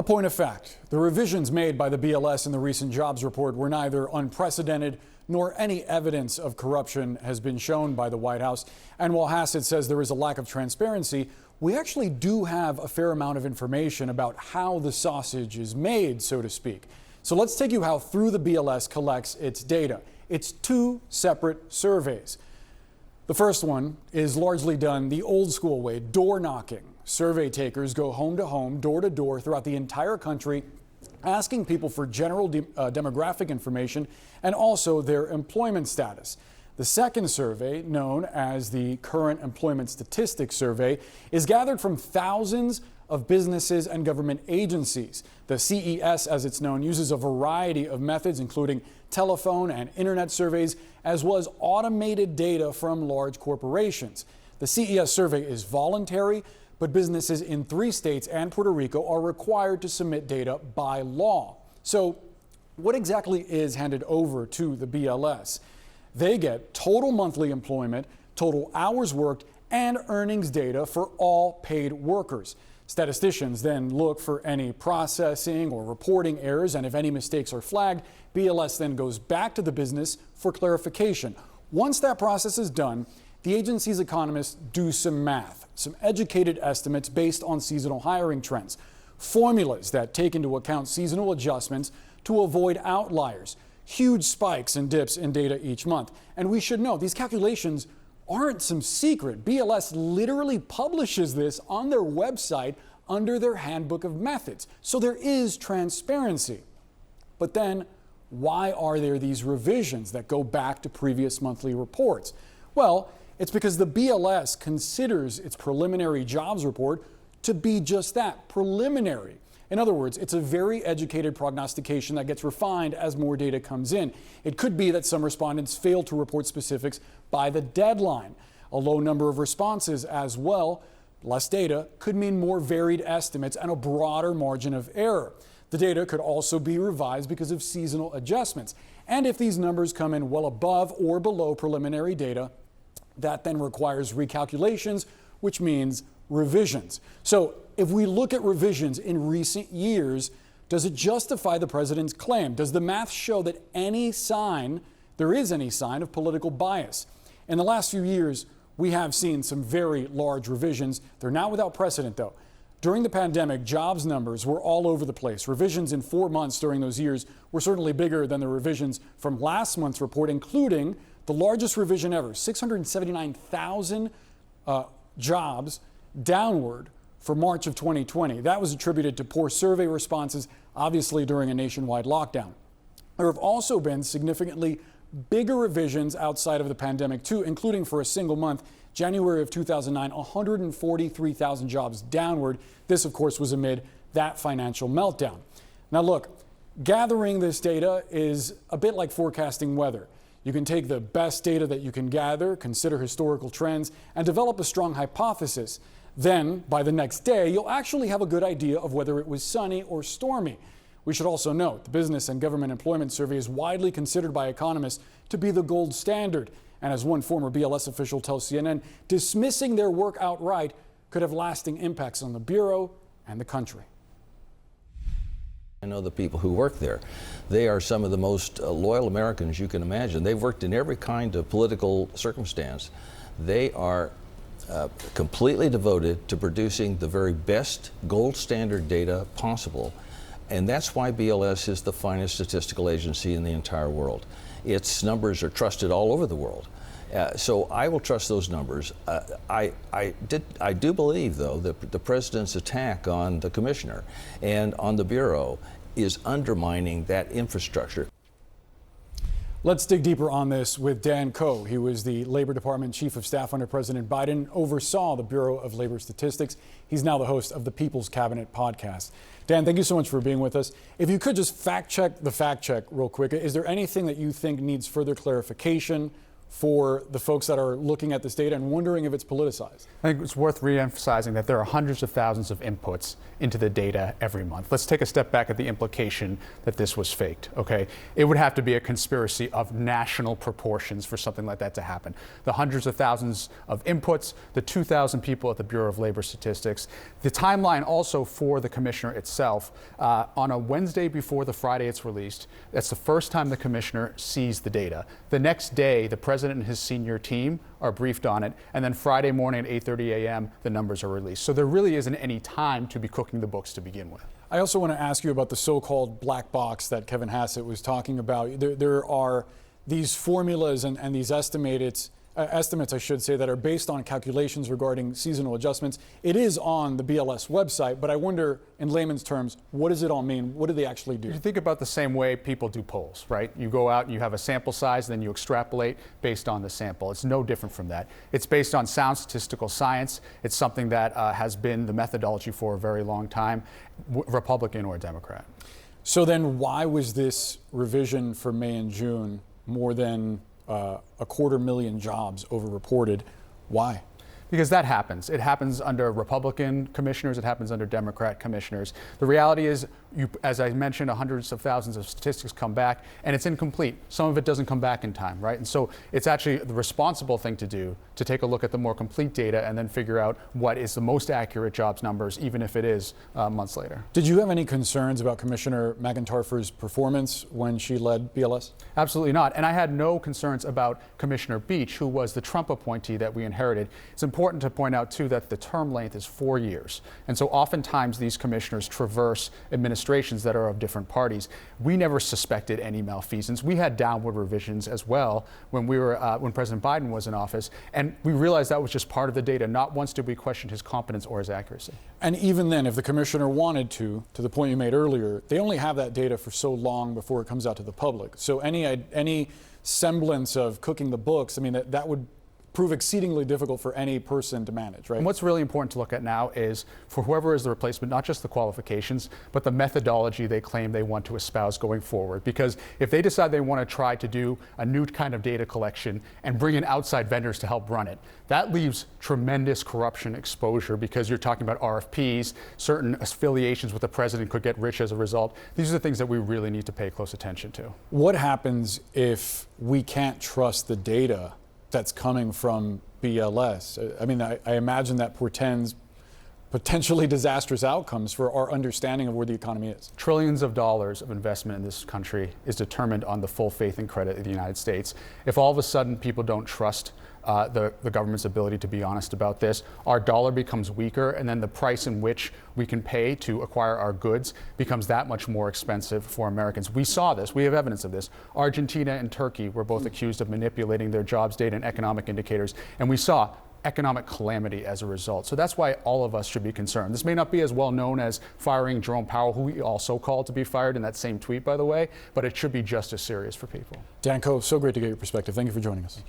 A point of fact, the revisions made by the BLS in the recent jobs report were neither unprecedented nor any evidence of corruption has been shown by the White House. And while Hassett says there is a lack of transparency, we actually do have a fair amount of information about how the sausage is made, so to speak. So let's take you how Through the BLS collects its data. It's two separate surveys. The first one is largely done the old school way, door knocking. Survey takers go home to home, door to door throughout the entire country, asking people for general demographic information and also their employment status. The second survey, known as the Current Employment Statistics Survey, is gathered from thousands of businesses and government agencies. The CES, as it's known, uses a variety of methods, including telephone and internet surveys, as well as automated data from large corporations. The CES survey is voluntary, but businesses in 3 states and Puerto Rico are required to submit data by law. So what exactly is handed over to the BLS? They get total monthly employment, total hours worked, and earnings data for all paid workers. Statisticians then look for any processing or reporting errors, and if any mistakes are flagged, BLS then goes back to the business for clarification. Once that process is done, the agency's economists do some math, some educated estimates based on seasonal hiring trends, formulas that take into account seasonal adjustments to avoid outliers, huge spikes and dips in data each month. And we should know these calculations aren't some secret. BLS literally publishes this on their website under their handbook of methods. So there is transparency. But then why are there these revisions that go back to previous monthly reports? Well, it's because the BLS considers its preliminary jobs report to be just that, preliminary. In other words, it's a very educated prognostication that gets refined as more data comes in. It could be that some respondents fail to report specifics by the deadline. A low number of responses as well, less data, could mean more varied estimates and a broader margin of error. The data could also be revised because of seasonal adjustments. And if these numbers come in well above or below preliminary data, that then requires recalculations, which means revisions. So if we look at revisions in recent years, does it justify the president's claim? Does the math show that there is any sign of political bias? In the last few years, we have seen some very large revisions. They're not without precedent, though. During the pandemic, jobs numbers were all over the place. Revisions in 4 months during those years were certainly bigger than the revisions from last month's report, including the largest revision ever, 679,000 jobs downward for March of 2020. That was attributed to poor survey responses, obviously during a nationwide lockdown. There have also been significantly bigger revisions outside of the pandemic too, including for a single month, January of 2009, 143,000 jobs downward. This, of course, was amid that financial meltdown. Now look, gathering this data is a bit like forecasting weather. You can take the best data that you can gather, consider historical trends, and develop a strong hypothesis. Then, by the next day, you'll actually have a good idea of whether it was sunny or stormy. We should also note the Business and Government Employment Survey is widely considered by economists to be the gold standard. And as one former BLS official tells CNN, dismissing their work outright could have lasting impacts on the Bureau and the country. I know the people who work there. They are some of the most loyal Americans you can imagine. They've worked in every kind of political circumstance. They are completely devoted to producing the very best gold standard data possible. And that's why BLS is the finest statistical agency in the entire world. Its numbers are trusted all over the world. So I will trust those numbers. I do believe, though, that the president's attack on the commissioner and on the Bureau is undermining that infrastructure. Let's dig deeper on this with Dan Koh. He was the Labor Department Chief of Staff under President Biden, oversaw the Bureau of Labor Statistics. He's now the host of the People's Cabinet podcast. Dan, thank you so much for being with us. If you could just fact check the fact check real quick. Is there anything that you think needs further clarification for the folks that are looking at this data and wondering if it's politicized? I think it's worth re-emphasizing that there are hundreds of thousands of inputs into the data every month. Let's take a step back at the implication that this was faked, okay? It would have to be a conspiracy of national proportions for something like that to happen. The hundreds of thousands of inputs, the 2,000 people at the Bureau of Labor Statistics, the timeline also for the commissioner itself. On a Wednesday before the Friday it's released, that's the first time the commissioner sees the data. The next day, the president and his senior team are briefed on it, and then Friday morning at 8:30 a.m. the numbers are released. So there really isn't any time to be cooking the books to begin with. I also want to ask you about the so-called black box that Kevin Hassett was talking about. There are these formulas and these estimates, I should say, that are based on calculations regarding seasonal adjustments. It is on the BLS website, but I wonder, in layman's terms, what does it all mean? What do they actually do? You think about the same way people do polls, right? You go out and you have a sample size, then you extrapolate based on the sample. It's no different from that. It's based on sound statistical science. It's something that has been the methodology for a very long time, Republican or Democrat. So then why was this revision for May and June more than 250,000 jobs overreported? Why? Because that happens. It happens under Republican commissioners. It happens under Democrat commissioners. The reality is, as I mentioned, hundreds of thousands of statistics come back, and it's incomplete. Some of it doesn't come back in time, right? And so it's actually the responsible thing to do to take a look at the more complete data and then figure out what is the most accurate jobs numbers, even if it is months later. Did you have any concerns about Commissioner McIntyre's performance when she led BLS? Absolutely not. And I had no concerns about Commissioner Beach, who was the Trump appointee that we inherited. It's important to point out, too, that the term length is 4 years. And so oftentimes these commissioners traverse administrations that are of different parties. We never suspected any malfeasance. We had downward revisions as well when when President Biden was in office. And we realized that was just part of the data. Not once did we question his competence or his accuracy. And even then, if the commissioner wanted to the point you made earlier, they only have that data for so long before it comes out to the public. So any semblance of cooking the books, I mean, that would prove exceedingly difficult for any person to manage, right? And what's really important to look at now is, for whoever is the replacement, not just the qualifications, but the methodology they claim they want to espouse going forward. Because if they decide they want to try to do a new kind of data collection and bring in outside vendors to help run it, that leaves tremendous corruption exposure, because you're talking about RFPs, certain affiliations with the president could get rich as a result. These are the things that we really need to pay close attention to. What happens if we can't trust the data that's coming from BLS? I mean, I imagine that portends potentially disastrous outcomes for our understanding of where the economy is. Trillions of dollars of investment in this country is determined on the full faith and credit of the United States. If all of a sudden people don't trust the government's ability to be honest about this, our dollar becomes weaker, and then the price in which we can pay to acquire our goods becomes that much more expensive for Americans. We saw this. We have evidence of this. Argentina and Turkey were both accused of manipulating their jobs data and economic indicators, and we saw economic calamity as a result. So that's why all of us should be concerned. This may not be as well known as firing Jerome Powell, who we also called to be fired in that same tweet, by the way, but it should be just as serious for people. Dan Coe, so great to get your perspective. Thank you for joining us.